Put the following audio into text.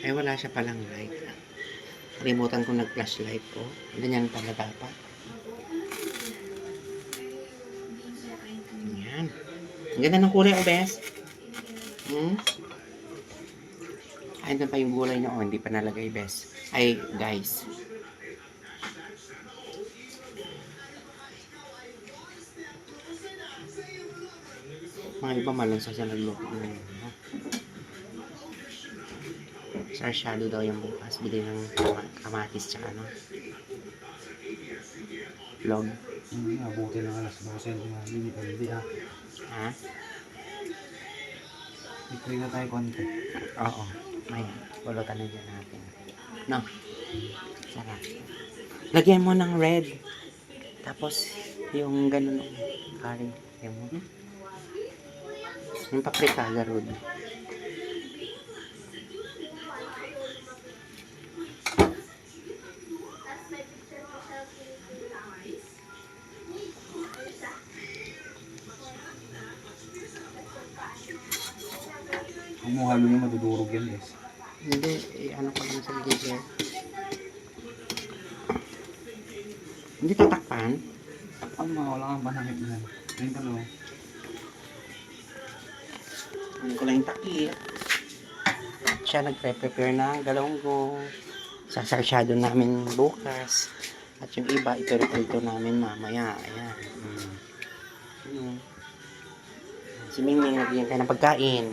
Ay, wala siya palang light. Kalimutan ko nag-flashlight ko. Ganyan pala dapat. Yan. Ang ganda ng kulay, bes. Ay, doon pa yung gulay niya. Hindi pa nalagay, bes. Ay, guys. Mga iba malunsa siya nagluto. Sarsyado daw yung bukas. Bili ng kamatis tsaka ano. Vlog. Abuti ng alas 12. Hindi ha. Ha? Ipray na tayo konti. Oo. Ayan. Bulutan na dyan natin. No. Sarap. Lagyan mo ng red. Tapos, yung ganun curry. Lagyan mo. Yung paprika, garud. Kung mo halo niya madudurog yan guys. Hindi, ano ko lang sa gilid. Hindi tatakpan. Wala kang panangit na. Ayun ka lang. Ano ko lang yung takip. Siya nagpre-prepare ng galonggong. Sasarsyado namin bukas. At yung iba, ipero-prito namin mamaya. Ayan. Si Mingming nagiging tayo ng pagkain.